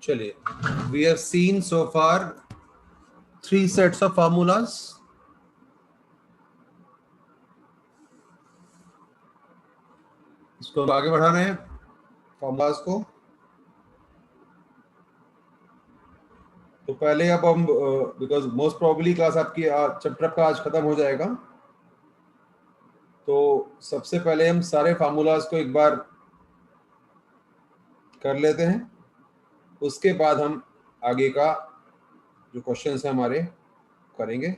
चलिए, we have seen so far 3 sets of formulas. इसको आगे बढ़ा रहे हैं फॉर्मूलाज को। तो पहले अब हम बिकॉज मोस्ट प्रोबेबली क्लास आपकी चैप्टर का आज खत्म हो जाएगा, तो सबसे पहले हम सारे फार्मूलाज को एक बार कर लेते हैं, उसके बाद हम आगे का जो क्वेश्चंस हैं हमारे करेंगे।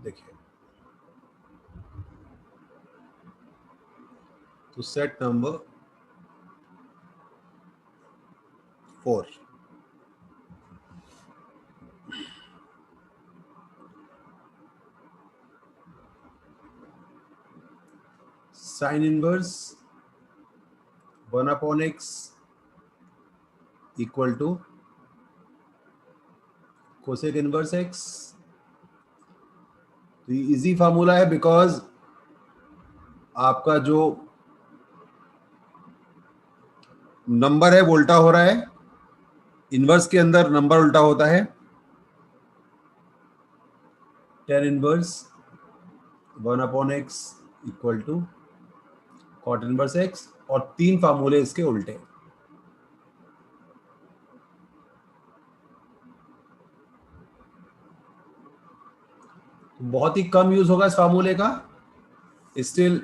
देखिए, तो set number 4, sine inverse 1/x equal to cosec inverse x। तो ये इजी फार्मूला है बिकॉज आपका जो नंबर है वो उल्टा हो रहा है, इनवर्स के अंदर नंबर उल्टा होता है, tan inverse 1/x equal to cot inverse x, और 3 फार्मूले इसके उल्टे। बहुत ही कम यूज होगा इस फार्मूले का, स्टिल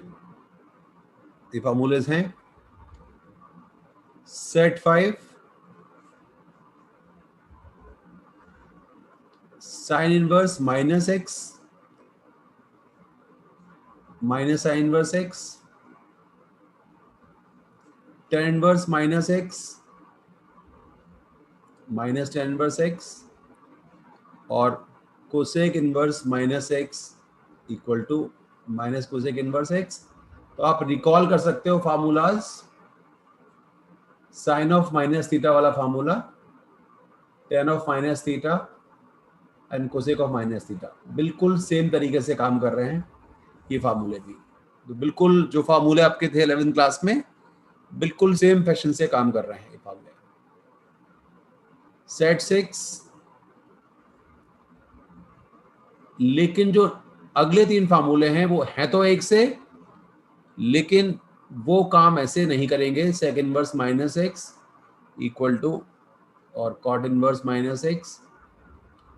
ये फार्मूलेज हैं। Set 5 sine inverse -x minus sine inverse x, tan inverse -x minus tan inverse x, और cosec inverse -x equal to minus cosec inverse x। तो आप रिकॉल कर सकते हो formulas, sine of minus theta वाला formula, tan of minus theta and cosec of minus theta, बिल्कुल same तरीके से काम कर रहे हैं ये फार्मूले भी। तो बिल्कुल जो फार्मूले आपके थे 11th क्लास में, बिल्कुल सेम फैशन से काम कर रहे हैं ये फार्मूले। सेट 6, लेकिन जो अगले 3 फार्मूले हैं वो हैं तो एक से, लेकिन वो काम ऐसे नहीं करेंगे। Sec inverse -x equal to और कॉट इनवर्स -x,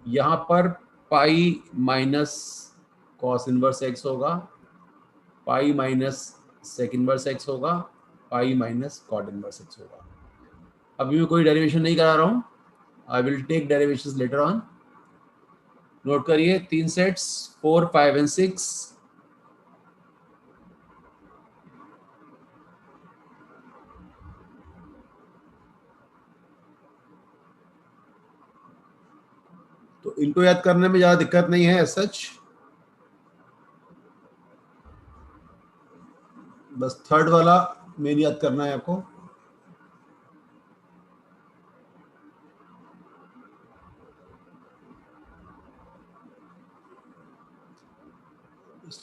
यहाँ पर pi minus cos inverse x होगा, pi minus sec inverse x होगा, pi minus cot inverse x होगा। अभी मैं कोई डेरिवेशन नहीं करा रहा हूँ, I will take derivations later on. Note करिए 3 सेट्स 4, 5 एंड 6। तो इनको याद करने में ज्यादा दिक्कत नहीं है सच, बस थर्ड वाला मेन याद करना है आपको।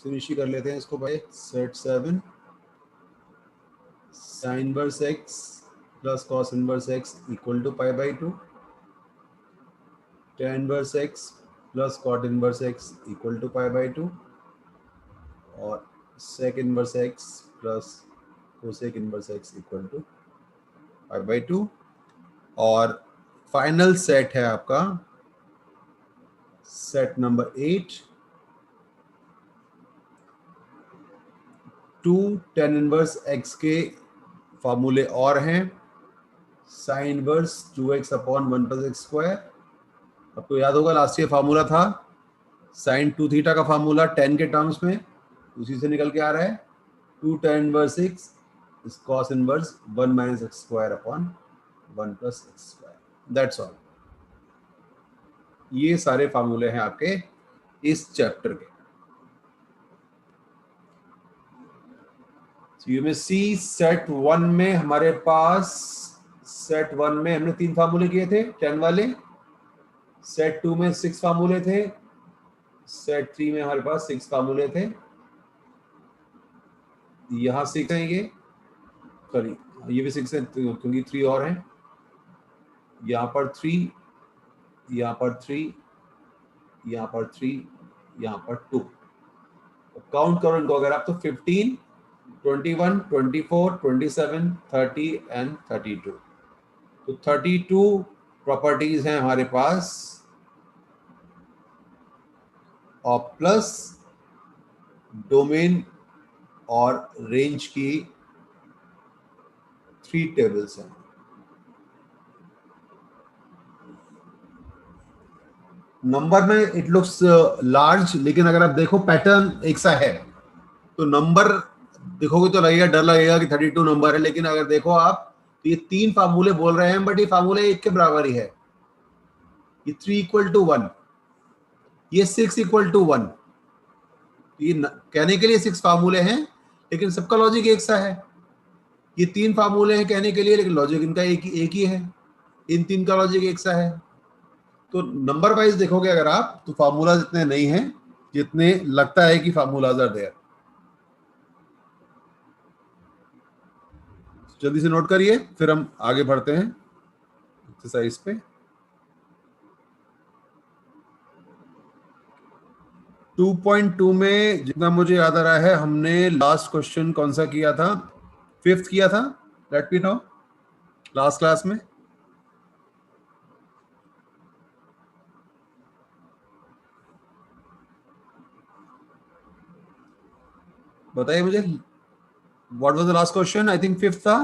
फिनिश कर लेते हैं इसको भाई। Set 7 sine inverse x plus cos inverse x equal to π/2, tan inverse x plus cot inverse x equal to π/2, और sec inverse x plus cosec inverse x equal to π/2। और फाइनल सेट है आपका set number 8, 2 tan inverse x के फार्मूले और हैं, sine inverse 2x upon 1 plus x square. आपको याद होगा लास्ट ईयर फार्मूला था साइन 2 थीटा का फार्मूला 10 के टर्म्स में, उसी से निकल के आ रहा है 2 tan inverse x is cos inverse 1 minus x square upon 1 plus x square. That's all. ये सारे फार्मूले हैं आपके इस चैप्टर के. So you may see set 1 में हमारे पास सेट 1 में हमने 3 फार्मूले किए थे 10 वाले. सेट 2 में 6 फार्मूले थे. सेट 3 में हमारे पास 6 फार्मूले थे. यहां 6 हैं, ये सॉरी ये भी 6 है क्योंकि 3 और हैं. यहाँ पर 3, यहाँ पर 3, यहाँ पर 3, यहाँ पर 2. काउंट करो इनको अगर आप तो 15, 21, 24, 27, 30 एंड 32. तो 32 प्रॉपर्टीज हैं हमारे पास और प्लस डोमेन और रेंज की 3 टेबल्स हैं. नंबर में इट लुक्स लार्ज, लेकिन अगर आप देखो पैटर्न एक सा है. तो नंबर देखोगे तो लगेगा, डर लगेगा कि 32 नंबर है, लेकिन अगर देखो आप तो ये 3 फार्मूले बोल रहे हैं, बट ये फार्मूले 1 के बराबर ही है. ये 3 इक्वल टू 1, ये 6 इक्वल टू 1. ये कहने के लिए 6 फार्मूले हैं, लेकिन सबका लॉजिक एक सा है. ये 3 फार्मूले हैं कहने के लिए, लेकिन लॉजिक इनका एक ही है. इन 3 का लॉजिक एक सा है. तो नंबर वाइज देखोगे अगर आप तो फार्मूला इतने नहीं है जितने लगता है कि फार्मूलाज आर देयर. जल्दी से नोट करिए, फिर हम आगे बढ़ते हैं एक्सरसाइज पे. 2.2 में जितना मुझे याद आ रहा है हमने लास्ट क्वेश्चन कौन सा किया था? 5th किया था. Late me no last class में. बताइए मुझे, what was the last question? I think 5th था.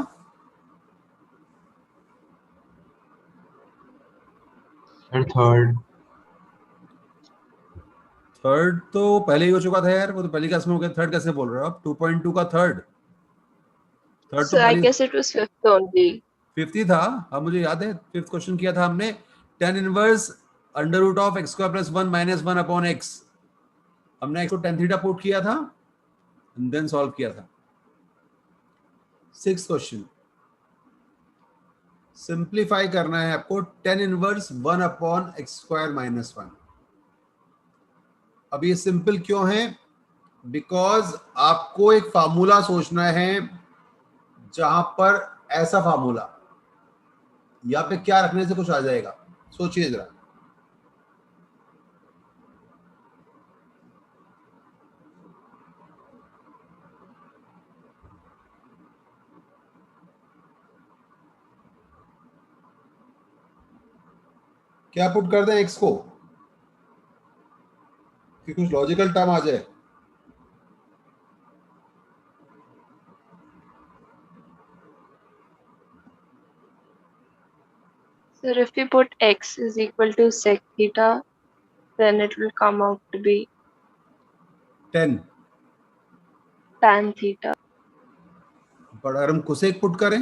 थर्ड तो पहले ही हो चुका था यार, वो तो पहली क्लास में हो गया. थर्ड कैसे बोल रहे हो आप? 2.2 का थर्ड तो So I पहले guess it was 5th only. 5th ही था. अब मुझे याद है 5th क्वेश्चन किया था हमने. tan inverse under root of X square plus 1 minus 1 upon X. हमने एक्स को tan थीटा पुट किया था एंड देन सॉल्व किया था. 6th क्वेश्चन सिंप्लीफाई करना है आपको. tan inverse 1 upon x square minus 1. अब ये सिंपल क्यों है? बिकॉज आपको एक फार्मूला सोचना है जहां पर ऐसा फार्मूला, यहाँ पे क्या रखने से कुछ आ जाएगा. सोचिए जरा. क्या पुट कर दें एक्स को कि कुछ लॉजिकल टर्म आ जाए? So if we put x is equal to sec theta, then it will come out to be 10. tan theta. पर अगर हम कोसेक पुट करें,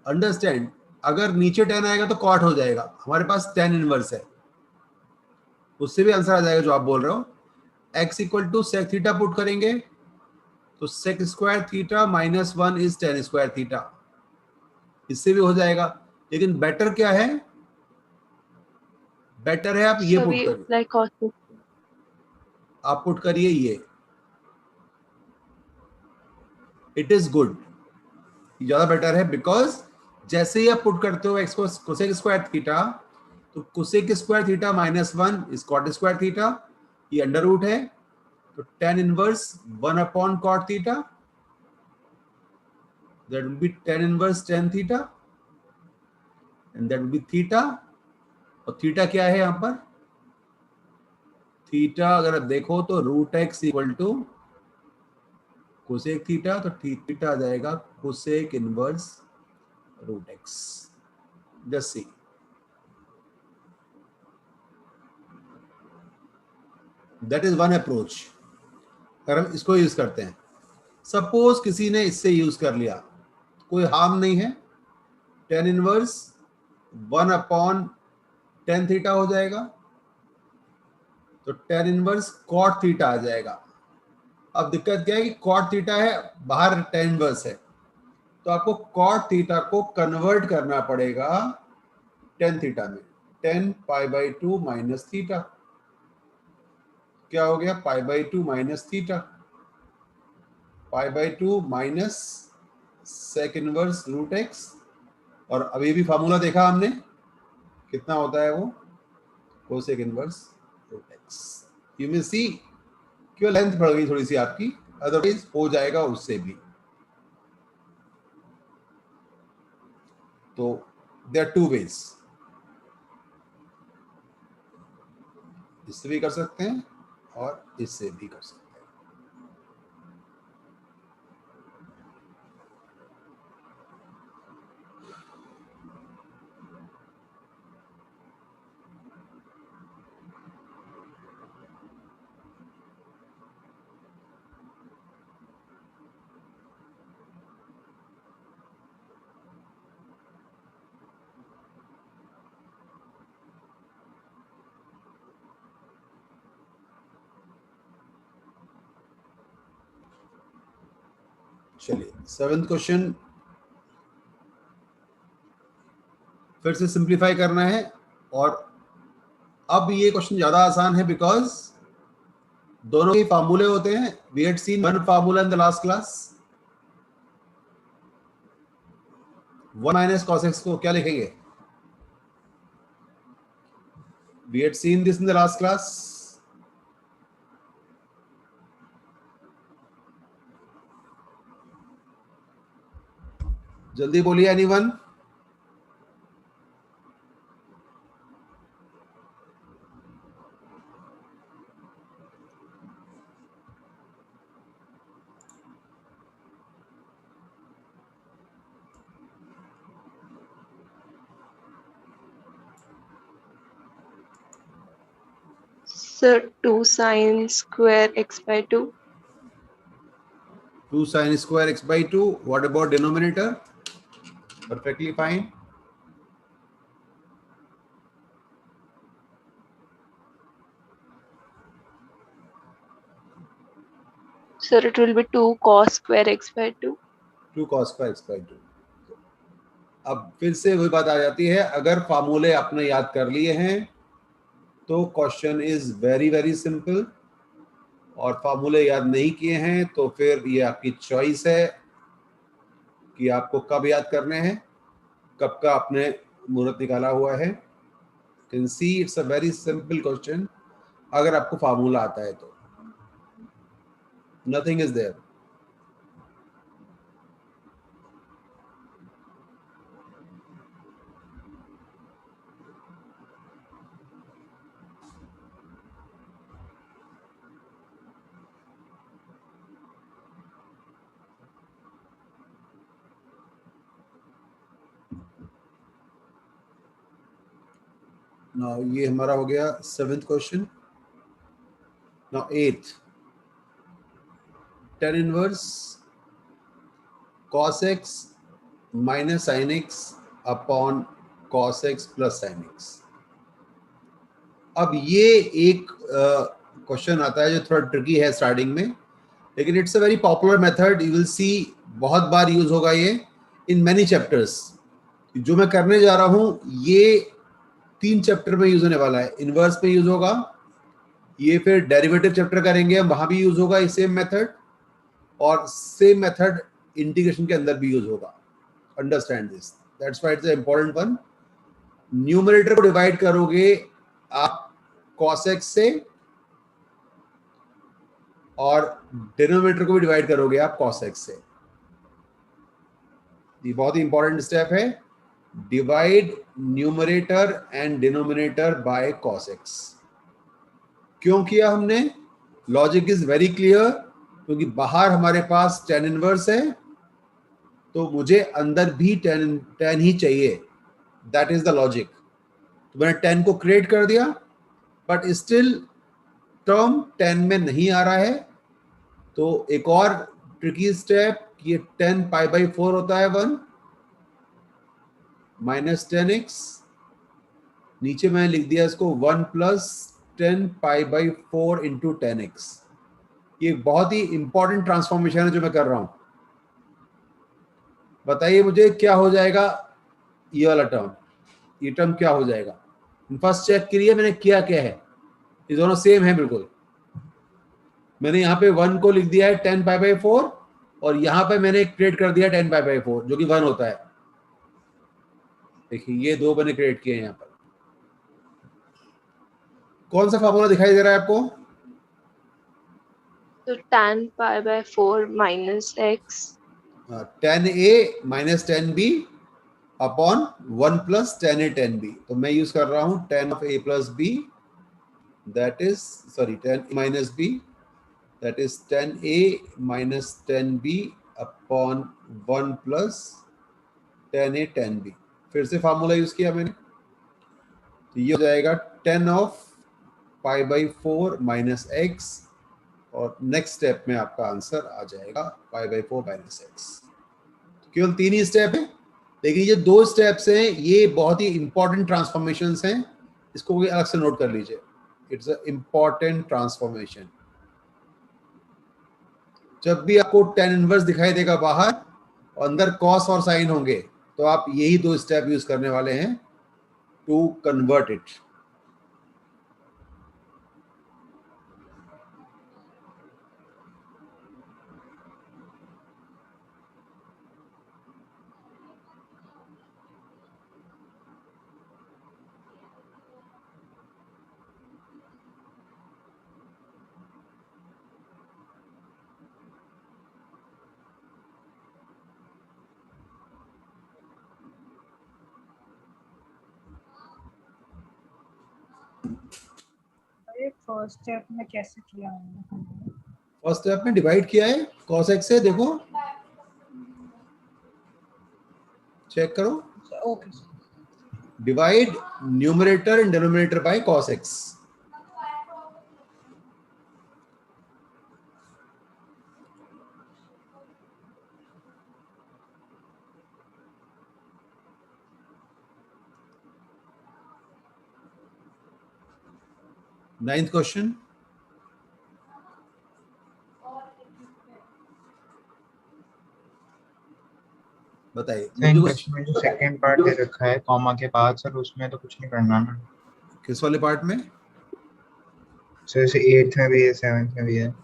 अंडरस्टैंड, अगर नीचे 10 आएगा तो कॉट हो जाएगा. हमारे पास tan इनवर्स है, उससे भी आंसर आ जाएगा जो आप बोल रहे हो. x equal to sec theta put करेंगे तो sec square theta minus 1 is tan square theta. इससे भी हो जाएगा, लेकिन बेटर क्या है? बेटर है आप ये So पुट we करिए. apply cos. आप पुट करिए ये. इट इज गुड, ज्यादा बेटर है. बिकॉज जैसे ही आप पुट करते हो एक्स को कोसेक स्क्वायर थीटा, तो cosec square theta minus 1 is cot square theta. ये अंडर रूट है, तो tan inverse 1 upon cot theta, that will be tan inverse tan theta and that will be theta. और theta क्या है यहां पर? Theta अगर आप देखो तो root X equal to cosec theta, तो थीटा आ जाएगा cosec inverse root X. Just see. That is one approach. अगर हम इसको यूज करते हैं, सपोज किसी ने इससे यूज कर लिया, कोई हार्म नहीं है, tan इनवर्स 1/tan थीटा हो जाएगा, तो tan इनवर्स cot थीटा आ जाएगा। अब दिक्कत क्या है कि cot थीटा है, बाहर tan इनवर्स है, तो आपको cot थीटा को कन्वर्ट करना पड़ेगा tan थीटा में। tan π/2 माइनस थीटा क्या हो गया, π/2 minus theta, π/2 minus sec inverse √x, और अभी भी फार्मूला देखा हमने कितना होता है वो, cosec inverse √x। You may see क्यों लेंथ बढ़ गई थोड़ी सी आपकी, अदरवाइज हो जाएगा उससे भी। तो देयर आर टू वेज, इससे भी कर सकते हैं और इससे भी कर सकते हैं। चलिए 7th क्वेश्चन फिर से सिंप्लीफाई करना है, और अब ये क्वेश्चन ज्यादा आसान है बिकॉज दोनों के फार्मूले होते हैं। We had seen one formula in the last class. 1 minus cos x को क्या लिखेंगे, we had seen this in the last class. जल्दी बोलिए anyone. Sir, 2 sin square x/2. 2 sin square x/2. What about denominator? Perfectly fine. Sir, it will be 2 cos square x/2. 2 cos square x/2। अब फिर से वही बात आ जाती है, अगर फार्मूले आपने याद कर लिए हैं तो question is very very simple, और फार्मूले याद नहीं किए हैं तो फिर ये आपकी चॉइस है कि आपको कब याद करने हैं, कब का आपने मुहूर्त निकाला हुआ है। Can see it's a very simple question अगर आपको फार्मूला आता है तो, नथिंग इज देयर। नाउ ये हमारा हो गया 7th question. Now 8th, tan inverse cos x minus sin x upon cos x plus sin x। अब ये एक क्वेश्चन आता है जो थोड़ा ट्रिकी है स्टार्टिंग में, लेकिन it's a very popular method. You will see बहुत बार यूज होगा ये इन मेनी चैप्टर्स। जो मैं करने जा रहा हूं ये 3 चैप्टर में यूज होने वाला है। इनवर्स में यूज होगा ये, फिर डेरिवेटिव चैप्टर करेंगे हम, वहां भी यूज होगा ये सेम मेथड, और सेम मेथड इंटीग्रेशन के अंदर भी यूज होगा। Understand this, that's why it's a important one. Numerator को डिवाइड करोगे आप cos x से, और डिनोमिनेटर को भी डिवाइड करोगे आप cos x से। ये बहुत ही इंपॉर्टेंट स्टेप है, divide numerator and denominator by cos x। क्यों किया हमने, लॉजिक इज वेरी क्लियर, क्योंकि बाहर हमारे पास tan इनवर्स है तो मुझे अंदर भी tan ही चाहिए, दैट इज द लॉजिक। तो मैंने tan को क्रिएट कर दिया, बट स्टिल टर्म tan में नहीं आ रहा है, तो एक और ट्रिकी स्टेप, ये 10 पाई बाई 4 होता है 1 माइनस 10x, नीचे मैंने लिख दिया इसको 1 plus 10 pi by 4 into 10x। ये बहुत ही इंपॉर्टेंट ट्रांसफॉर्मेशन है जो मैं कर रहा हूं। बताइए मुझे क्या हो जाएगा ये वाला टर्म, ये टर्म क्या हो जाएगा? फर्स्ट चेक के लिए मैंने किया क्या है, ये दोनों सेम है बिल्कुल। मैंने यहाँ पे 1 को लिख दिया है 10 पाई बाई 4 और यहाँ पे मैंने क्रिएट कर दिया 10 पाई बाई 4 जो कि 1 होता है। देखिए ये दो मैंने क्रिएट किए हैं यहाँ पर। कौन सा फार्मूला दिखाई दे रहा है आपको? तो tan pi by 4 minus x 10a minus 10b upon 1 plus 10a 10b। तो मैं यूज कर रहा हूं 10 of a plus b, that is sorry 10 minus b, that is 10a minus 10b upon 1 plus 10a 10b। फिर से formula use किया मैंने, तो ये हो जाएगा 10 of pi by 4 minus x, और नेक्स्ट स्टेप में आपका आंसर आ जाएगा पाई बाई 4 माइनस एक्स। केवल 3 ही स्टेप है, लेकिन ये 2 स्टेप्स हैं, ये बहुत ही इंपॉर्टेंट ट्रांसफॉर्मेशंस हैं, इसको भी अलग से नोट कर लीजिए। It's a important transformation. जब भी आपको tan इनवर्स दिखाई देगा बाहर और अंदर कॉस और साइन होंगे, तो आप यही 2 स्टेप यूज करने वाले हैं to convert it. First step में कैसे किया हमने? फर्स्ट स्टेप में डिवाइड किया है cos x से, देखो चेक करो, okay divide numerator and denominator by cos x। Ninth question बताइए मुझे। में जो सेकंड पार्ट दे रखा है कॉमा के बाद सर, उसमें तो कुछ नहीं करना ना? किस वाले पार्ट में? सर जैसे 8th में भी है 7th में भी है।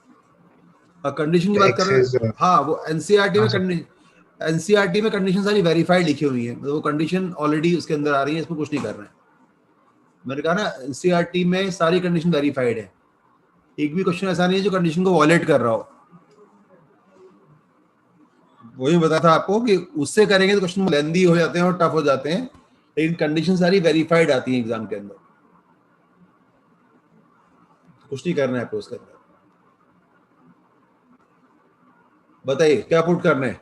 कंडीशन की बात कर रहे हैं? हाँ, वो एनसीईआरटी में एनसीईआरटी में कंडीशन सारी वेरीफाइड लिखी हुई है, तो वो कंडीशन ऑलरेडी उसके अंदर आ रही है, इसमें कुछ नहीं कर रहे हैं। मैंने कहा ना एनसीईआरटी में सारी कंडीशन वेरीफाइड है, एक भी क्वेश्चन ऐसा नहीं है जो कंडीशन को वॉलेट कर रहा हो। वही बताया था आपको कि उससे करेंगे तो क्वेश्चन लेंदी हो जाते हैं और टफ हो जाते हैं, लेकिन कंडीशन सारी वेरीफाइड आती है एग्जाम के अंदर, कुछ नहीं करना है आपको उसके अंदर। बताइए क्या पुट करना है?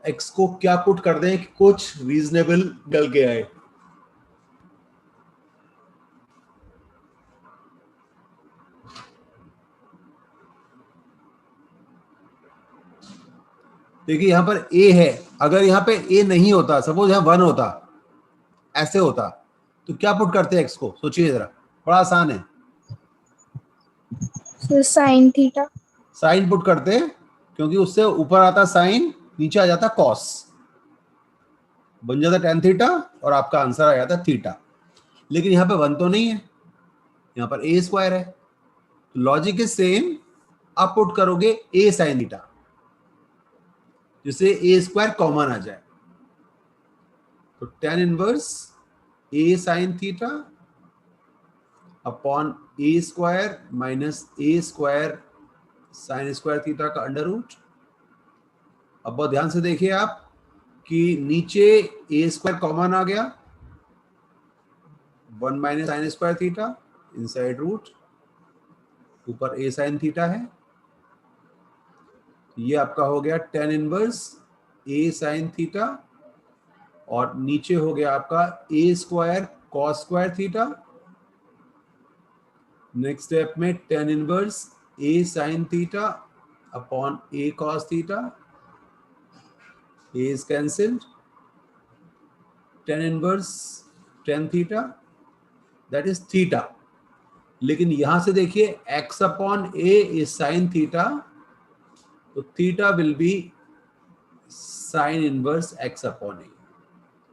एक्स को क्या पुट कर दें कि कुछ रीजनेबल निकल के आए? देखिए यहां पर a है, अगर यहां पे a नहीं होता, सपोज यहां 1 होता, ऐसे होता, तो क्या पुट करते एक्स को? सोचिए जरा, बड़ा आसान है। Sine theta. साइन पुट करते, क्योंकि उससे ऊपर आता साइन, नीचे आ जाता कॉस, बन जाता tan थीटा और आपका आंसर आ जाता थीटा। लेकिन यहाँ पे 1 तो नहीं है, यहाँ पर a स्क्वायर है, तो लॉजिक इज सेम, आप पुट करोगे a साइन थीटा, जिससे a स्क्वायर कॉमन आ जाए, तो tan inverse a sine theta upon a square minus a square sine square theta का अंडर रूट। अब बहुत ध्यान से देखिए आप कि नीचे a स्क्वायर कॉमन आ गया, 1 minus sine square theta inside root, ऊपर a साइन थीटा है, ये आपका हो गया tan inverse a sine theta और नीचे हो गया आपका a square cos square theta. Next step में tan inverse a sine theta upon a cos theta, a is cancelled, tan inverse tan theta that is theta. लेकिन यहां से देखिए x upon a is sine theta, तो theta will B sign inverse x upon ए।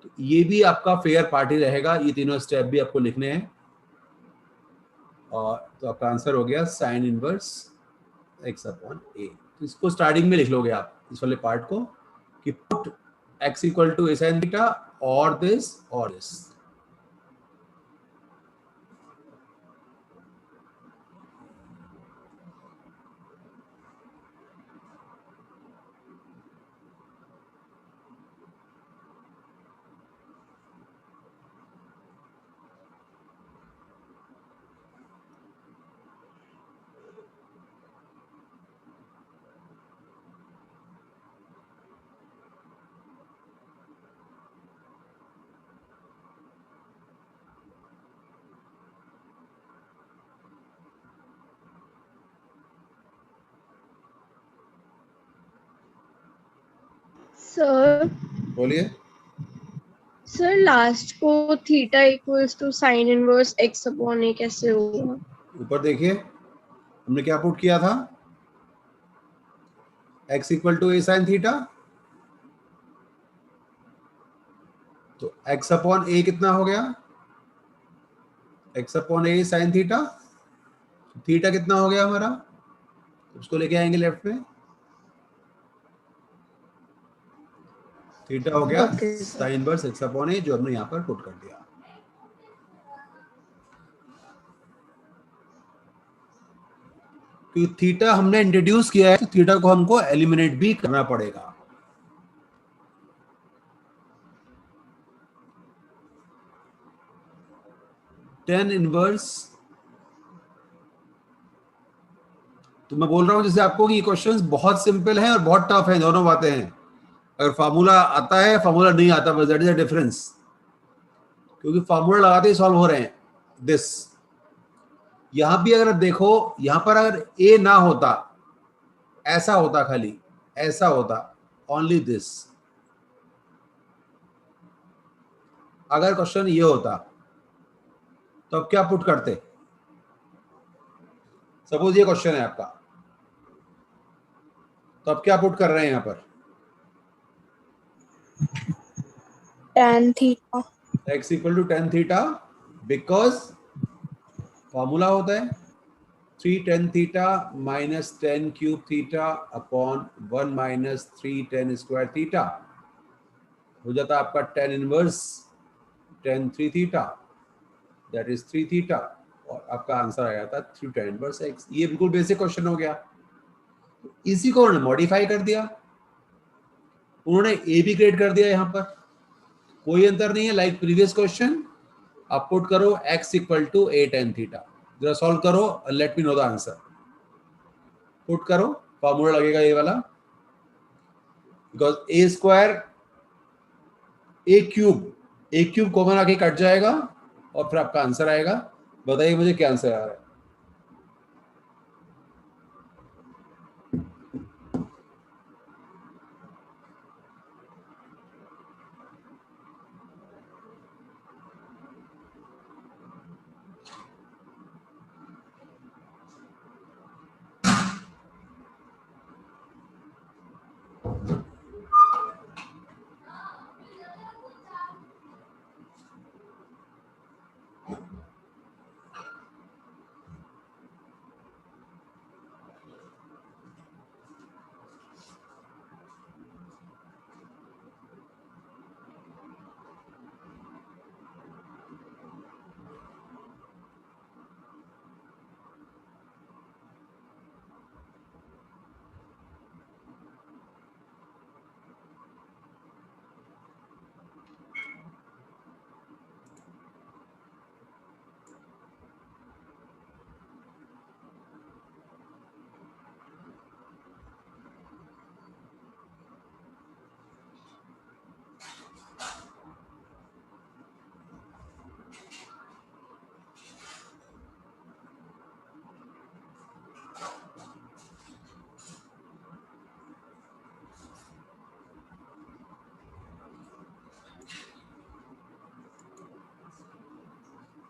तो ये भी आपका fair party रहेगा, ये तीनों स्टेप भी आपको लिखने हैं। और तो आपका आंसर हो गया साइन इनवर्स x अपॉन ए। तो इसको स्टार्टिंग में लिख लोगे आप इस वाले पार्ट को कि put x equal to a sine theta और दिस और दिस। सर बोलिए। सर लास्ट को theta equals to sine inverse x upon a कैसे होगा? ऊपर देखिए हमने क्या पुट किया था, x equal to a sine theta, तो x अपॉन ए कितना हो गया, x upon a sine theta, theta कितना हो गया हमारा, उसको लेके आएंगे लेफ्ट में, थीटा हो गया Okay, sir. Sine inverse x upon a, जो हमने यहाँ पर पुट कर दिया। क्योंकि थीटा हमने इंट्रोड्यूस किया है तो थीटा को हमको एलिमिनेट भी करना पड़ेगा। टेन इनवर्स, तो मैं बोल रहा हूं जैसे आपको कि ये क्वेश्चंस बहुत सिंपल हैं और बहुत टफ हैं, दोनों बातें हैं। अगर फार्मूला आता है, फार्मूला नहीं आता, बस दैट इज द डिफरेंस। क्योंकि फार्मूला लगाते ही सॉल्व हो रहे हैं दिस। यहां भी अगर देखो, यहां पर अगर ए ना होता, ऐसा होता, खाली ऐसा होता, ओनली दिस। अगर क्वेश्चन ये होता तो अब क्या पुट करते, सपोज ये क्वेश्चन है आपका, तो अब क्या पुट कर रहे हैं यहां पर, tan theta. x equal to tan theta, because formula होता है 3 tan theta minus tan cube theta upon 1 minus 3 tan square theta, हो जाता आपका tan inverse tan three theta, that is 3 theta, और आपका आंसर आ जाता 3 टेन इनवर्स x। ये बिल्कुल बेसिक क्वेश्चन हो गया। इसी को उन्होंने मॉडिफाई कर दिया, उन्होंने ए भी ग्रेड कर दिया। यहां पर कोई अंतर नहीं है, लाइक प्रीवियस क्वेश्चन। आप पुट करो x equal to a tan theta, जरा सॉल्व करो, let me know the answer. Put करो, फॉर्मूला लगेगा ये वाला, because a square a cube common आके कट जाएगा और फिर आपका आंसर आएगा। बताइए मुझे क्या आंसर आ रहा है।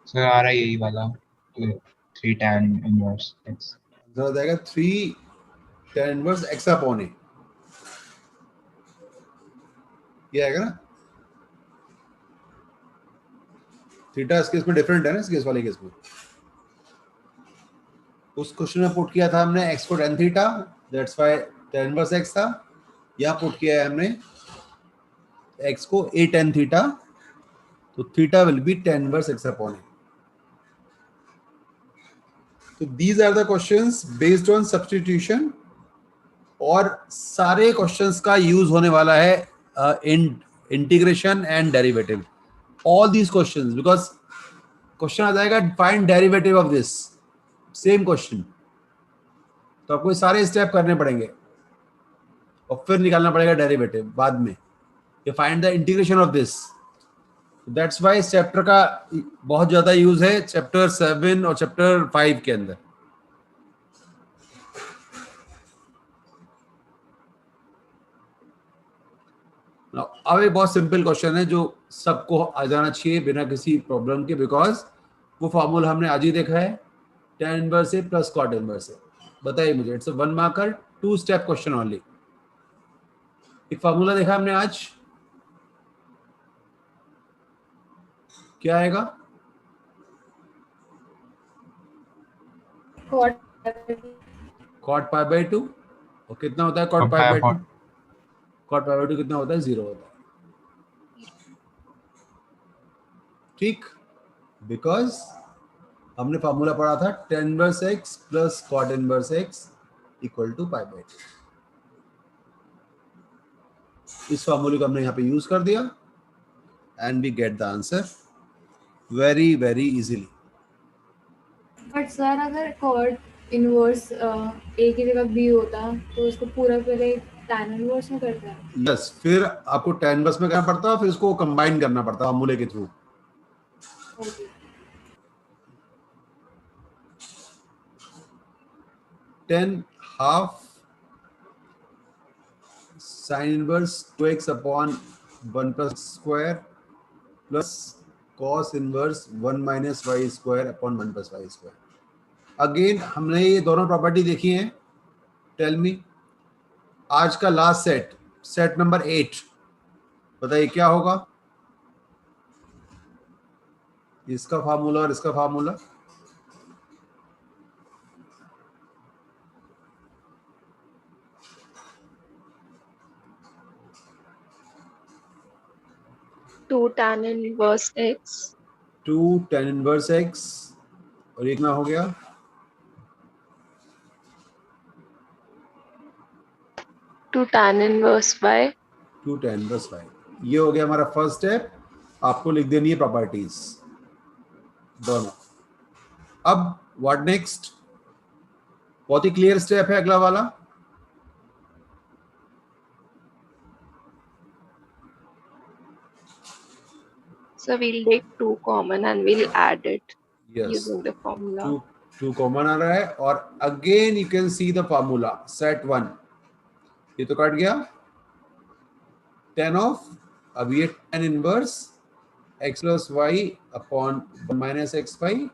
सर आ रहा है यही वाला 3 tan inverse x। आंसर हो जाएगा 3 tan इनवर्स x अपॉन a, ये आएगा ना। थीटा इस केस में डिफरेंट है ना, इस केस वाले केस में। उस क्वेश्चन में पुट किया था हमने x को tan theta, that's why tan inverse x था। यहाँ पुट किया है हमने x को a tan थीटा, तो theta will be tan inverse x अपॉन a। तो these are the questions based on substitution, और सारे क्वेश्चंस का यूज होने वाला है in integration and derivative. All these questions, because question आ जाएगा find derivative of this, same question, तो आपको सारे स्टेप करने पड़ेंगे और फिर निकालना पड़ेगा डेरिवेटिव बाद में। ये find the integration of this, that's why इस चैप्टर का बहुत ज्यादा यूज है चैप्टर 7 और चैप्टर 5 के अंदर। अब एक बहुत सिंपल क्वेश्चन है जो सबको आ जाना चाहिए बिना किसी प्रॉब्लम के, बिकॉज वो फॉर्मूला हमने आज ही देखा है, tan इनवर्स ए प्लस cot इनवर्स ए। बताइए मुझे, it's 1 marker 2 step question only. एक फॉर्मूला देखा हमने आज, क्या आएगा? cot पाई बाई 2, और कितना होता है cot pi by 2? cot pi by 2 कितना होता है? 0 होता है। ठीक, बिकॉज हमने फॉर्मूला पढ़ा था tan inverse x plus cot inverse x equal to pi by 2। इस फॉर्मूले को हमने यहाँ पे यूज कर दिया and we get the answer very very easily. But sir अगर कॉट इनवर्स ए की जगह बी होता तो उसको पूरा पहले tan इनवर्स में करता है। यस, फिर आपको tan इनवर्स में करना पड़ता है, फिर इसको कंबाइन करना पड़ता है फॉर्मूले के थ्रू। Okay. tan half sin inverse 2x upon 1 plus square plus cos inverse 1 minus y square upon 1 plus y square. Again हमने ये दोनों प्रॉपर्टी देखी है। टेल मी, आज का लास्ट सेट, सेट नंबर 8, बताइए क्या होगा? इसका फार्मूला और इसका formula, two tan inverse x 2 tan inverse x, और एक ना हो गया 2 tan inverse y 2 tan inverse y। ये हो गया हमारा फर्स्ट स्टेप। आपको लिख देनी है प्रॉपर्टीज दोनों। अब व्हाट नेक्स्ट? बहुत ही क्लियर स्टेप है अगला वाला। so we'll take 2 common and we'll add it yes, using the formula. Two common आ रहा है, और again you can see the formula set 1। ये तो कट गया, tan ऑफ, अब ये tan inverse x plus y upon 1 minus x y,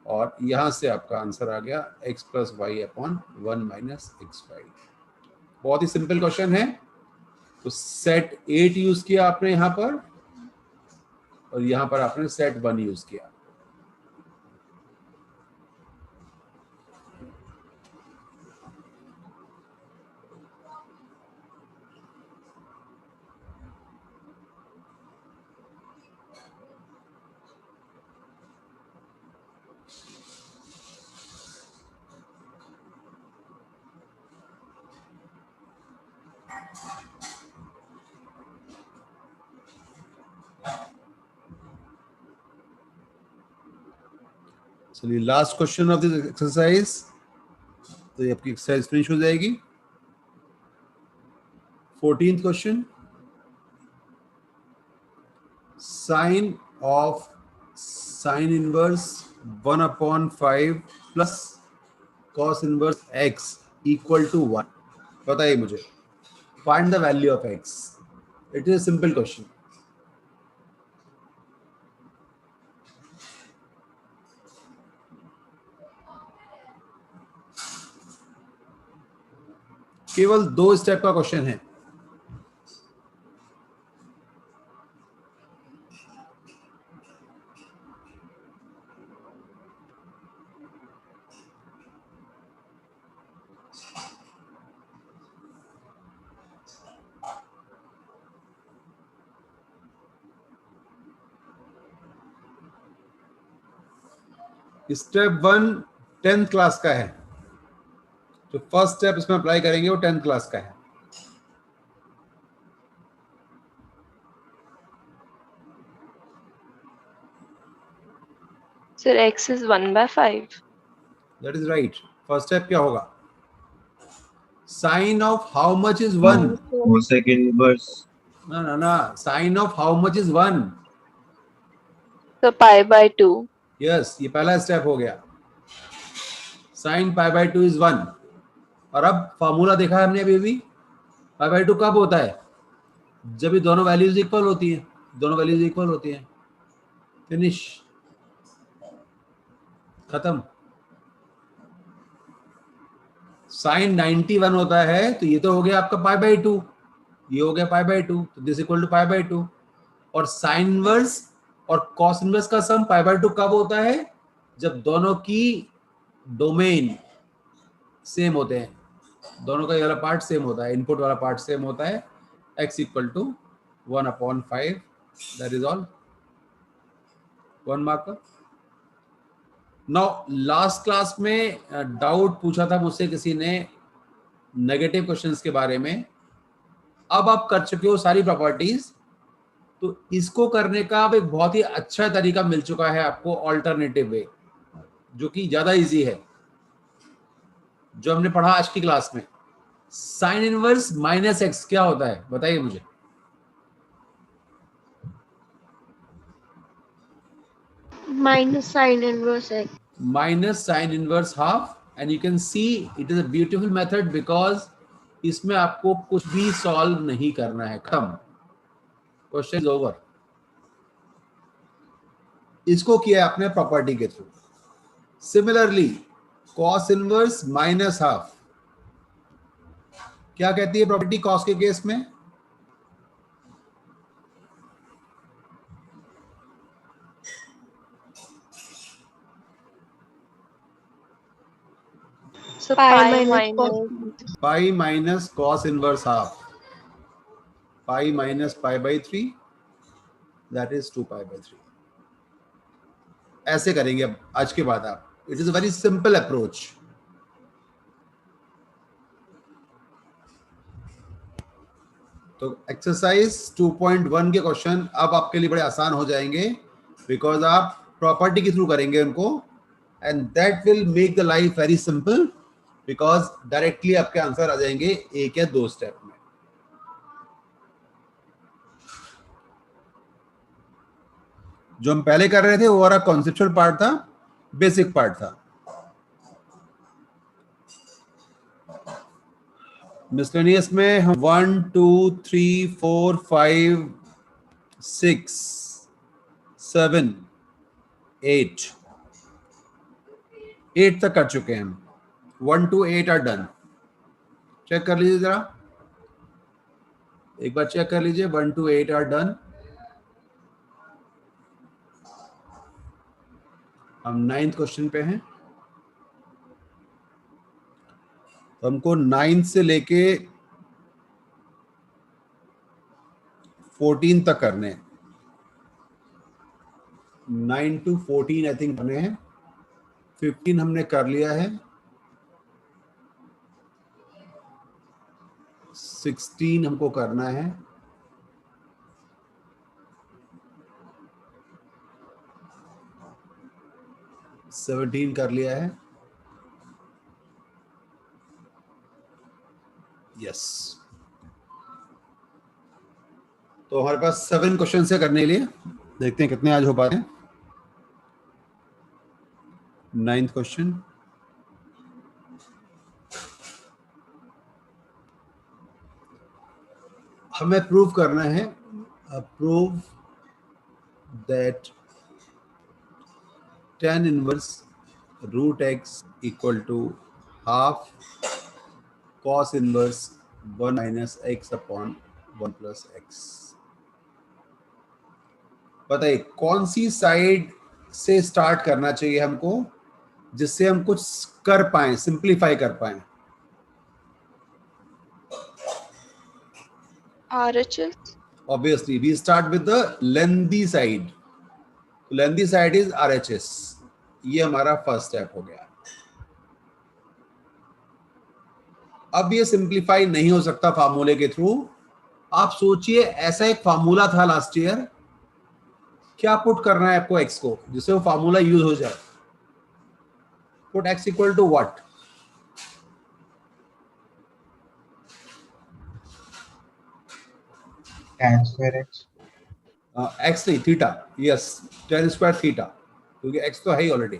और यहां से आपका आंसर आ गया x plus y upon 1 minus x y. बहुत ही सिंपल क्वेश्चन है। तो सेट 8 यूज किया आपने यहां पर, और यहां पर आपने सेट 1 यूज किया। चलिए last question of this exercise, तो ये आपकी एक्सरसाइज फिनिश हो जाएगी। 14th question, sine of sine inverse 1 upon 5 plus cos inverse x equal to 1। बताइए मुझे, find the value of x। It is simple question. केवल 2 स्टेप का क्वेश्चन है। स्टेप 1 10th क्लास का है, जो फर्स्ट स्टेप इसमें अप्लाई करेंगे वो 10th क्लास का है। Sir, x is 1/5. That is right. First step क्या होगा? Sine of how much is 1? cosec inverse ना ना, sine of how much is 1? So pi/2. Yes, ये पहला स्टेप हो गया। Sine π/2 is 1। और अब फॉर्मूला देखा है हमने अभी π/2 कब होता है? जब ये दोनों वैल्यूज इक्वल होती हैं। दोनों वैल्यूज इक्वल होती हैं, फिनिश, खत्म। साइन 91 होता है, तो ये तो हो गया आपका π/2, ये हो गया π/2, तो दिस इक्वल टू π/2। और साइन इनवर्स और कॉस इनवर्स का सम π/2 कब होता है? जब दोनों की डोमेन सेम होते हैं, दोनों का ये वाला पार्ट सेम होता है, इनपुट वाला पार्ट सेम होता है। x equal to 1/5, that is all. 1 marker. Now last class में डाउट पूछा था मुझसे किसी ने नेगेटिव क्वेश्चंस के बारे में। अब आप कर चुके हो सारी प्रॉपर्टीज, तो इसको करने का अब एक बहुत ही अच्छा तरीका मिल चुका है आपको, ऑल्टरनेटिव वे, जो कि ज्यादा इजी है, जो हमने पढ़ा आज की क्लास में। साइन इनवर्स माइनस एक्स क्या होता है बताइए मुझे? Minus sin inverse x. Minus sine inverse half, and you can see it is a beautiful method, because इसमें आपको कुछ भी सॉल्व नहीं करना है, खत्म, क्वेश्चन इज ओवर। इसको किया आपने प्रॉपर्टी के थ्रू। Similarly cos inverse minus half, क्या कहती है प्रॉपर्टी कॉस के केस में? So pi minus cos. Pi minus cos inverse half, pi minus π/3, that is 2π/3। ऐसे करेंगे अब आज के बाद आप। It is a very simple approach. तो एक्सरसाइज 2.1 के क्वेश्चन अब आपके लिए बड़े आसान हो जाएंगे, बिकॉज आप प्रॉपर्टी के थ्रू करेंगे उनको, and that will make the life very simple, because directly आपके आंसर आ जाएंगे 1 या 2 स्टेप में। जो हम पहले कर रहे थे वो हमारा कॉन्सेप्चुअल पार्ट था, बेसिक पार्ट था। मिसलेनियस में हम 1 2 3 4 5 6 7 8 तक कर चुके हैं हम। 1 to 8 आर डन। चेक कर लीजिए जरा, एक बार चेक कर लीजिए। 1 to 8 आर डन। हम 9th क्वेश्चन पे हैं। तो हमको 9 से लेके 14 तक करने हैं। 9 to 14 आई थिंक करने हैं। 15 हमने कर लिया है। 16 हमको करना है। 17 कर लिया है। यस, तो हमारे पास 7 क्वेश्चन से करने के लिए, देखते हैं कितने आज हो पाते हैं। 9th क्वेश्चन, हमें प्रूव करना है, prove that tan inverse root x equal to half cos inverse 1 minus x upon 1 plus x. बताइए कौन सी साइड से स्टार्ट करना चाहिए हमको जिससे हम कुछ कर पाए, सिंप्लीफाई कर पाए। RHS. Obviously we start with the lengthy side. Lengthy side is RHS. ये हमारा फर्स्ट स्टेप हो गया। अब ये सिंप्लीफाई नहीं हो सकता फार्मूले के थ्रू। आप सोचिए ऐसा एक फार्मूला था लास्ट ईयर, क्या पुट करना है आपको x को जिससे वो फार्मूला यूज हो जाए। पुट x इक्वल टू व्हाट? tan square x. x नहीं, theta. Yes, tan square theta, क्योंकि x तो है ही already.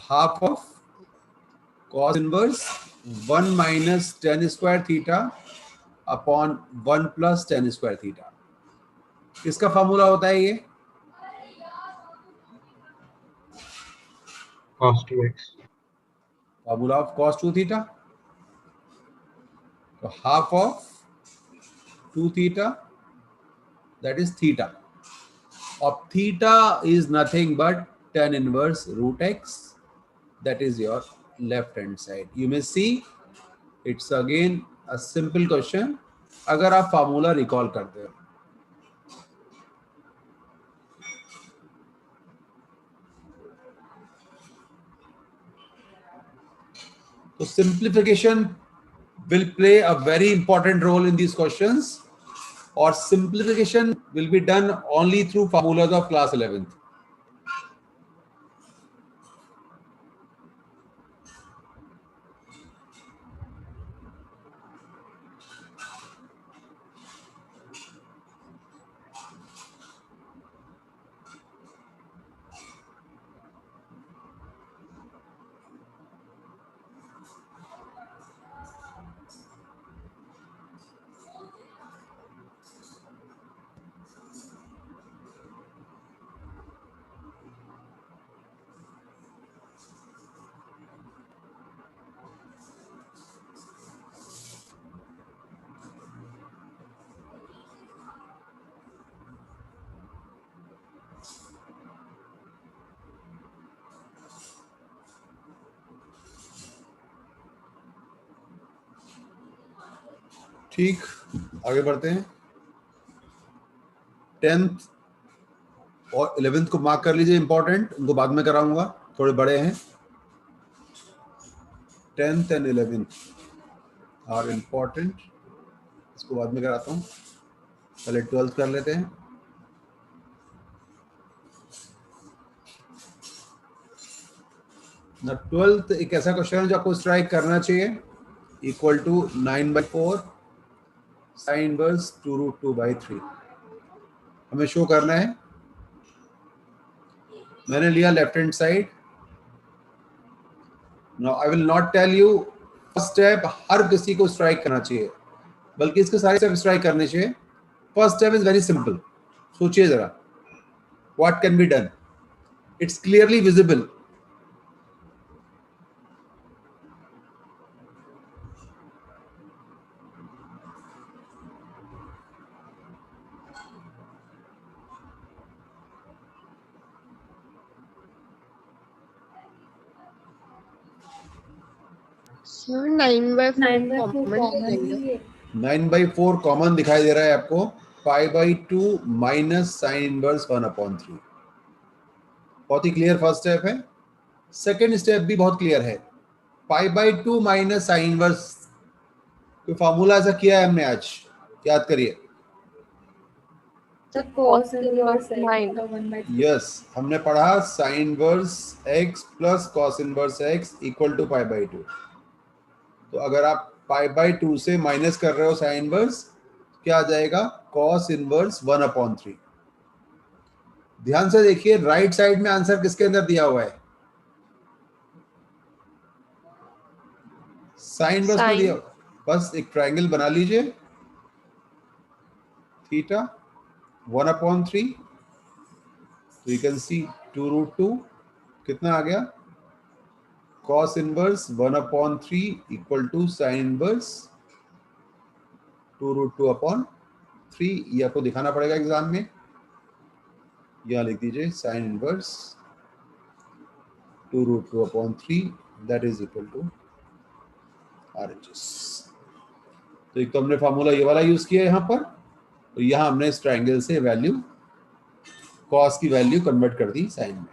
Half of cos inverse 1 minus tan square theta upon 1 plus tan square theta. किसका फार्मूला होता है ये? cos 2x. Formula of cos 2 theta. तो half of 2 theta, that is theta. Of theta is nothing but tan inverse root x. That is your left hand side. You may see it's again a simple question. अगर आप formula recall करते हो तो simplification will play a very important role in these questions, or simplification will be done only through formulas of class 11th. ठीक, आगे बढ़ते हैं। 10th और 11th को मार्क कर लीजिए, इंपॉर्टेंट, उनको बाद में कराऊंगा, थोड़े बड़े हैं। 10th and 11th are important, इसको बाद में कराता हूँ, पहले 12th कर लेते हैं। ना 12th एक ऐसा क्वेश्चन है जो आपको स्ट्राइक करना चाहिए। इक्वल टू 9/4 साइन इनवर्स 2√2/3 हमें शो करना है। मैंने लिया left hand side. Now I will not tell you first step हर किसी को स्ट्राइक करना चाहिए, बल्कि इसके सारे स्टेप स्ट्राइक करने चाहिए। First step is very simple. सोचिए जरा, what can be done? It's clearly visible. Sir, 9/4 9/4 common common ले लो। ही है। 9/4 कॉमन दिखाई दे रहा है आपको। π/2 माइनस साइन इनवर्स 1/3। बहुत ही क्लियर फर्स्ट स्टेप है। सेकेंड स्टेप भी बहुत क्लियर है। π/2 माइनस साइन इनवर्स, कोई फॉर्मूला ऐसा किया है हमने आज? याद करिए। तो cos इनवर्स Nine. x का 1/3। यस, हमने पढ़ा sine inverse x plus cos inverse x equal to π/2। तो अगर आप π/2 से माइनस कर रहे हो साइन इनवर्स, क्या आ जाएगा? Cos inverse 1/3। ध्यान से देखिए, राइट साइड में आंसर किसके अंदर दिया हुआ है? साइन इनवर्स में दिया। बस एक ट्रायंगल बना लीजिए, थीटा 1/3, तो यू कैन सी 2√2 कितना आ गया? cos inverse 1/3 equal to sine inverse 2√2/3। ये आपको दिखाना पड़ेगा एग्जाम में। यहाँ लिख दीजिए sine inverse 2√2/3 that is equal to RHS। तो एक तो हमने फार्मूला ये वाला यूज किया यहाँ पर, और यहाँ हमने इस ट्रायंगल से वैल्यू cos की वैल्यू कन्वर्ट कर दी साइन में।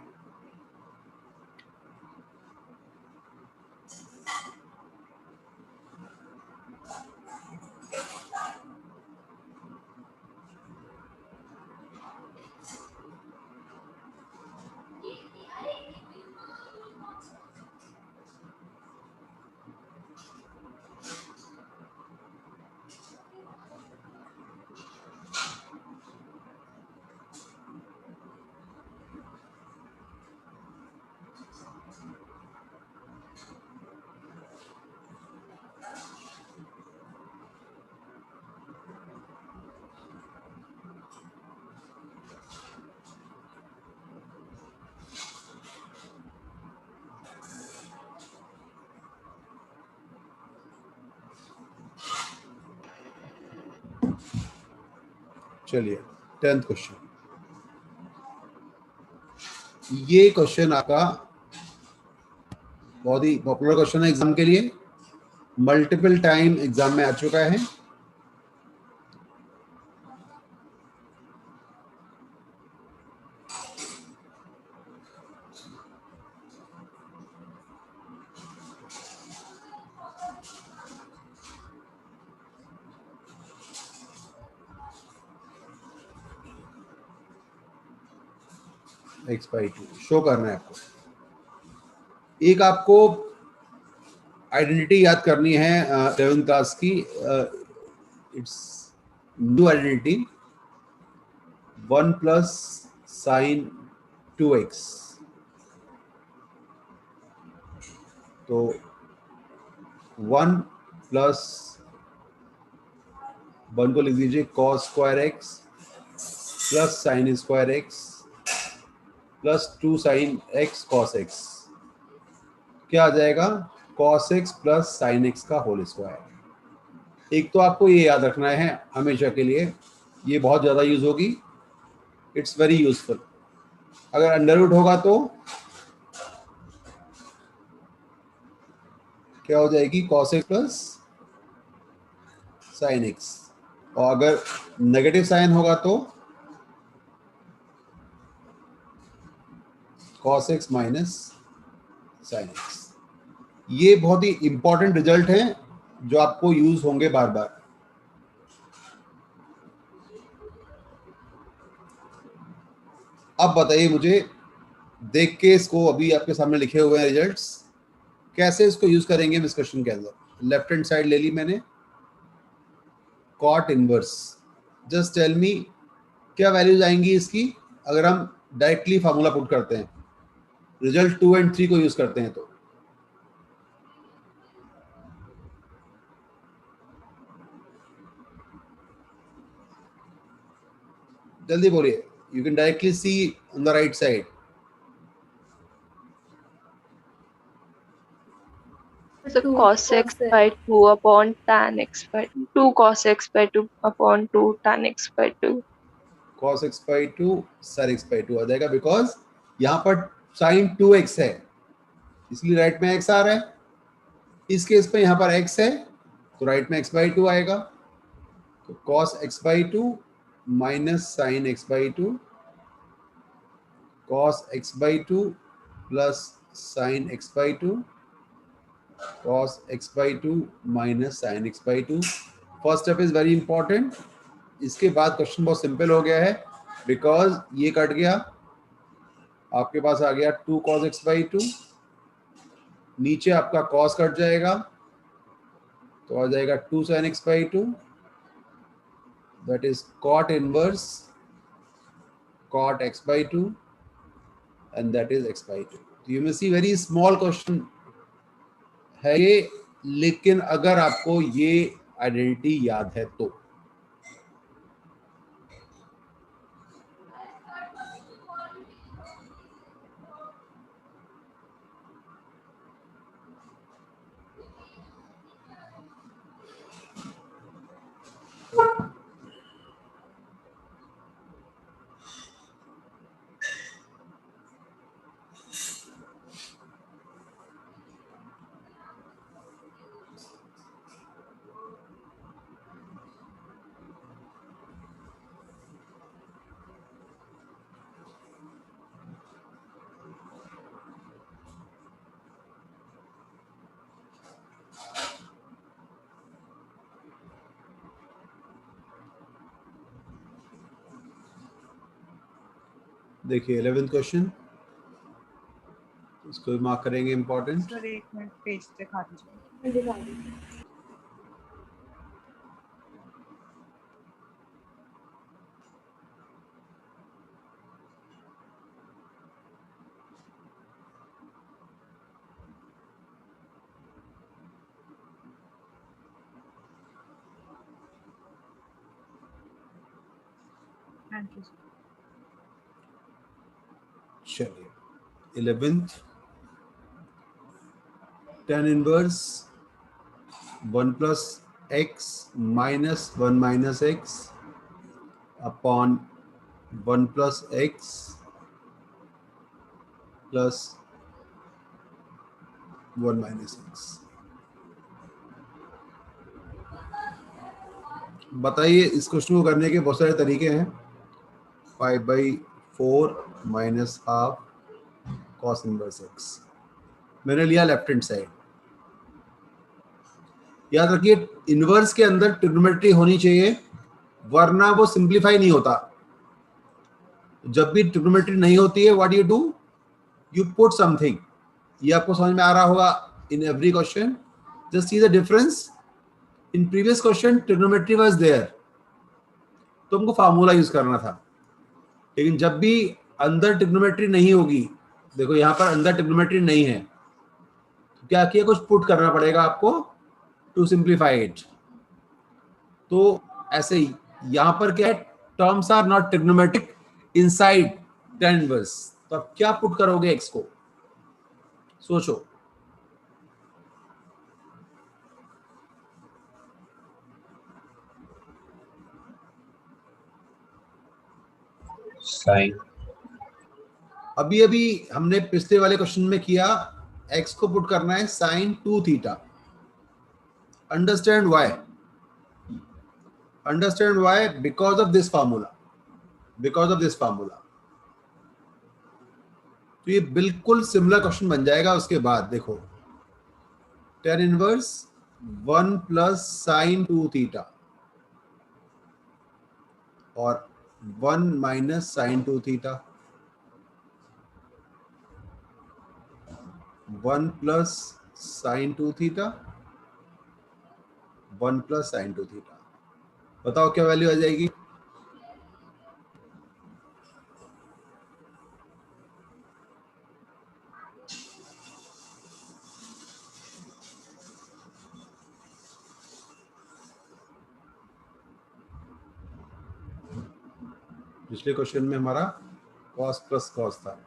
चलिए 10th क्वेश्चन। ये क्वेश्चन आपका बहुत ही पॉपुलर क्वेश्चन है एग्जाम के लिए, मल्टीपल टाइम एग्जाम में आ चुका है। x/2 शो करना है आपको। एक आपको आइडेंटिटी याद करनी है 11th क्लास की, it's new identity 1 plus sine 2x। तो 1 प्लस 1 को लिख दीजिए cos square x plus sine square x plus 2 sine x cos x। क्या आ जाएगा? cos x plus sine x का होल स्क्वायर। एक तो आपको ये याद रखना है हमेशा के लिए, ये बहुत ज्यादा यूज होगी, इट्स वेरी यूजफुल। अगर अंडर रूट होगा तो क्या हो जाएगी? cos x plus sine x। और अगर नेगेटिव साइन होगा तो cos x minus sine x। ये बहुत ही इंपॉर्टेंट रिजल्ट है जो आपको यूज होंगे बार बार। अब बताइए मुझे, देख के इसको, अभी आपके सामने लिखे हुए हैं रिजल्ट्स, कैसे इसको यूज करेंगे हम इस क्वेश्चन के अंदर। लेफ्ट हैंड साइड ले ली मैंने, cot inverse. Just tell me क्या वैल्यूज आएंगी इसकी अगर हम डायरेक्टली फार्मूला पुट करते हैं, रिजल्ट 2 और 3 को यूज करते हैं तो। जल्दी बोलिए, you can directly see on the right side. So cos x by 2 upon tan x by 2 cos x by 2 upon 2 tan x by 2। cos x by 2 sin x by 2 आ जाएगा, because यहाँ पर sin 2x है इसलिए right में x आ रहा है। इस case पे यहाँ पर x है तो राइट में x by 2 आएगा। तो cos x by 2 minus sin x by 2, cos x by 2 plus sin x by 2, cos x by 2 minus sin x by 2। First step is very important. इसके बाद क्वेश्चन बहुत simple हो गया है, because ये cut गया, आपके पास आ गया 2 cos x by 2, नीचे आपका cos कट जाएगा तो आ जाएगा 2 sin x by 2, that is cot inverse cot x by 2 and that is x by 2। तो यू में सी वेरी स्मॉल क्वेश्चन है ये, लेकिन अगर आपको ये आइडेंटिटी याद है तो। देखिए 11th क्वेश्चन, इसको भी मार्क करेंगे इंपॉर्टेंट। सर एक मिनट पेज दिखा दीजिए। मैं दिखा दूँ। Thank you sir. चलिए 11th, tan inverse 1 plus x minus 1 minus x upon 1 plus x plus 1 minus x. बताइए, इस क्वेश्चन को करने के बहुत सारे तरीके हैं। 5/4 minus half cos inverse x, मैंने लिया लेफ्ट हैंड साइड। याद रखिए इनवर्स के अंदर ट्रिग्नोमेट्री होनी चाहिए, वरना वो सिंप्लीफाई नहीं होता। जब भी ट्रिग्नोमेट्री नहीं होती है, what you do, you put something. ये आपको समझ में आ रहा होगा in every question. Just see the difference, in previous question trigonometry was there, तो हमको फार्मूला यूज करना था। लेकिन जब भी अंदर ट्रिग्नोमेट्री नहीं होगी, देखो यहां पर अंदर ट्रिग्नोमेट्री नहीं है, तो क्या किया, कुछ पुट करना पड़ेगा आपको टू सिंप्लीफाई इट। तो ऐसे ही यहां पर क्या है, terms are not trigonometric inside tan inverse, तो आप क्या पुट करोगे एक्स को, सोचो। साइन। अभी अभी हमने पिछले वाले क्वेश्चन में किया, एक्स को पुट करना है sine 2 theta. Understand why, understand why, because of this formula, because of this formula. तो ये बिल्कुल सिमिलर क्वेश्चन बन जाएगा। उसके बाद देखो tan inverse 1 plus sine 2 theta और 1 minus sine 2 theta, 1 plus sine 2 theta, 1 plus sine 2 theta. बताओ क्या वैल्यू आ जाएगी। पिछले क्वेश्चन में हमारा cos प्लस cos था,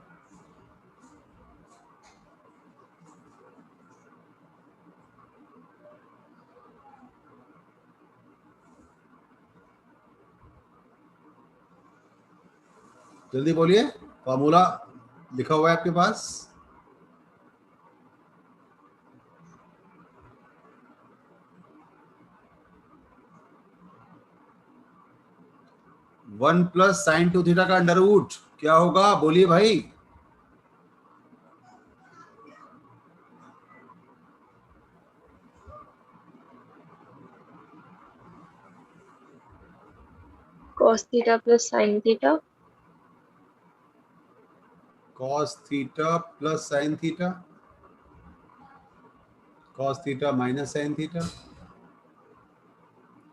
जल्दी बोलिए, फॉर्मूला लिखा हुआ है आपके पास। वन प्लस साइन 2 थीटा का अंडर रूट क्या होगा, बोलिए भाई। cos theta plus sin theta, cos theta plus sine theta, cos theta minus sine theta,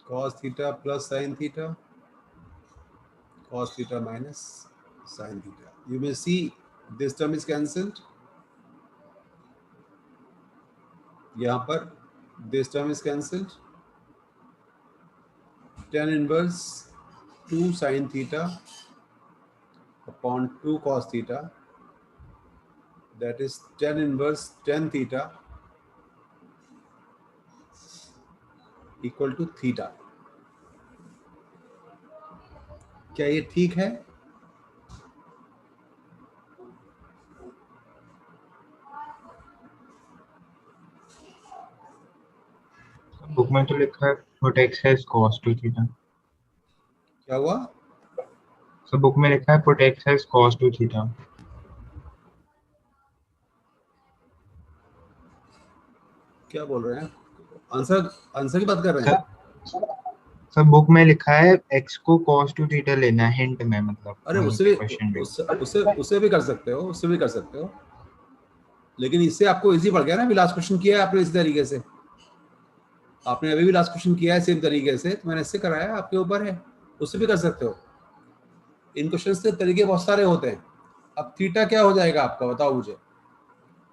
cos theta plus sine theta, cos theta minus sin theta. You may see this term is cancelled. यहाँ पर this term is cancelled. Tan inverse 2 sin theta upon 2 cos theta, that is tan inverse tan theta equal to theta. क्या ये ठीक है? Book में तो लिखा है put x as cos 2 theta. क्या हुआ? सब बुक में लिखा है put x as cos 2 theta. क्या बोल रहे हैं? आंसर की बात कर रहे हैं? सर बुक में लिखा है x को cos 2 थीटा लेना है हिंट में, मतलब अरे वहीं उससे पे भी क्वेश्चन में। उससे भी कर सकते हो, उससे भी कर सकते हो, लेकिन इससे आपको इजी पड़ गया ना। अभी लास्ट क्वेश्चन किया है आपने इसी तरीके से, आपने अभी भी लास्ट क्वेश्चन किया है सेम तरीके से, तो मैंने इससे कराया, आपके ऊपर है, उससे भी कर सकते हो। इन क्वेश्चन के तरीके बहुत सारे होते हैं। अब थीटा क्या हो जाएगा आपका, बताओ मुझे,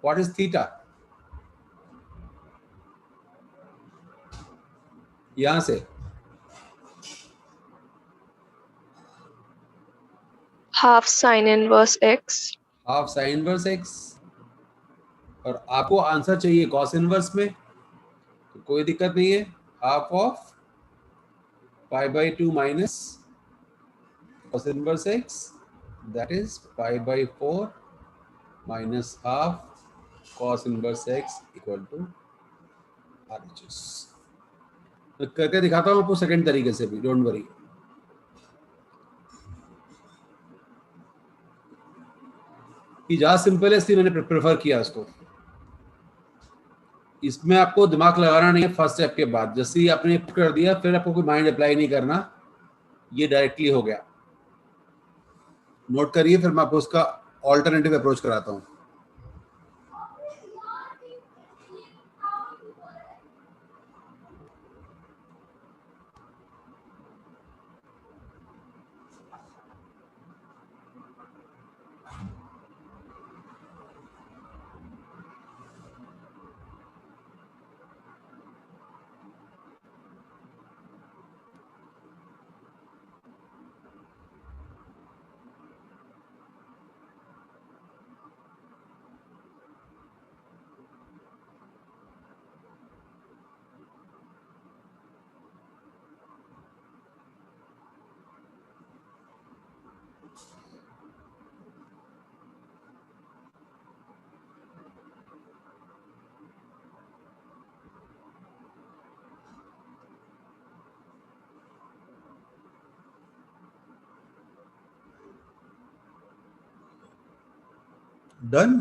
व्हाट इज थीटा? यहां से half sin inverse x. Half sine inverse x, और आपको आंसर चाहिए कॉस इनवर्स में, तो कोई दिक्कत नहीं है। Half of pi by 2 minus cos inverse x, that is pi by 4 minus half cos inverse x equal to RHS। मैं करके दिखाता हूँ आपको सेकंड तरीके से भी, डोंट वरी। ये ज्यादा सिंपल है इसलिए मैंने प्रेफर किया इसको। इसमें आपको दिमाग लगाना नहीं है फर्स्ट स्टेप के बाद, जैसे ही आपने कर दिया फिर आपको कोई माइंड अप्लाई नहीं करना, ये डायरेक्टली हो गया। नोट करिए, फिर मैं आपको उसका ऑल्टरनेटिव अप्रोच कराता हूँ। डन।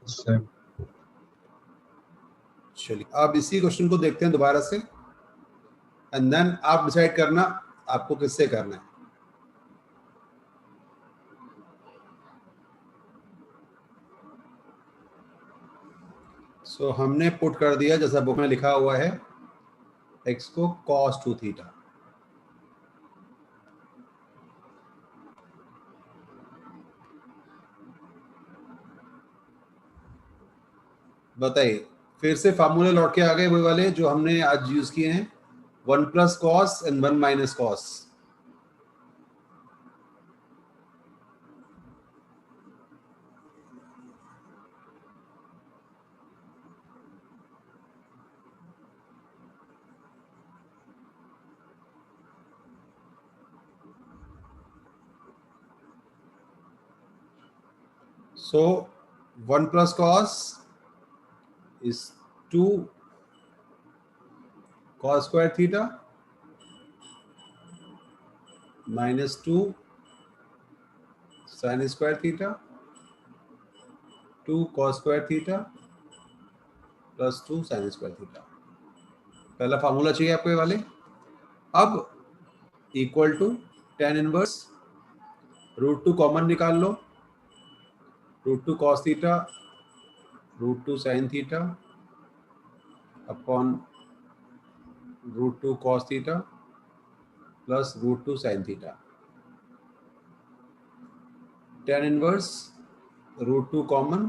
सर चलिए अब इसी क्वेश्चन को देखते हैं दोबारा से, एंड देन आप डिसाइड करना आपको किससे करना है। सो हमने पुट कर दिया जैसा बुक में लिखा हुआ है, x को cos 2 थीटा। बताइए, फिर से फार्मूले लौट के आ गए वही वाले जो हमने आज यूज किए हैं, 1 plus cos and 1 minus cos. So 1 plus cos is 2 cos square theta minus 2 sin square theta, 2 cos square theta plus 2 sin square theta। पहला फार्मूला चाहिए आपको ये वाले। अब equal to tan inverse √2 common निकाल लो, √2 cos theta √2 sin theta upon √2 cos theta plus √2 sin theta. tan inverse √2 common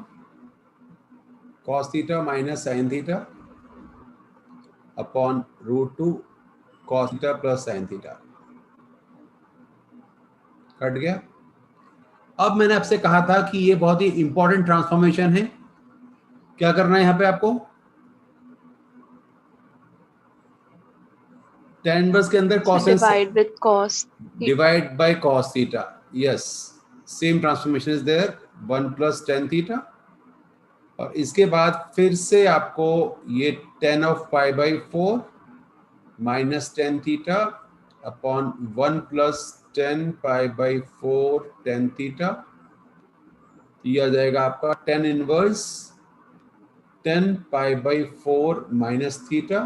cos theta minus sin theta upon √2 cos theta plus sin theta. Cut गया। अब मैंने आपसे कहा था कि ये बहुत ही इंपॉर्टेंट ट्रांसफॉर्मेशन है। क्या करना है यहाँ पे आपको, tan इनवर्स के अंदर cos Divide with cos. Divide by cos theta. Yes, same transformation is there, 1 plus tan theta, और इसके बाद फिर से आपको ये tan of pi by 4 minus tan theta upon 1 plus 10 pi by 4 tan theta, ये आ जाएगा आपका tan inverse 10 pi by 4 minus theta,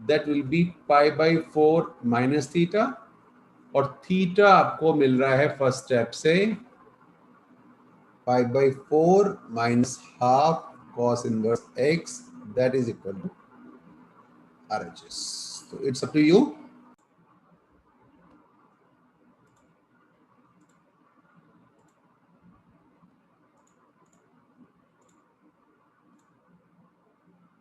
that will be pi by 4 minus theta, और थीटा आपको मिल रहा है फर्स्ट स्टेप से पाई by 4 minus half cos inverse x, that is equal to RHS. So it's up to you.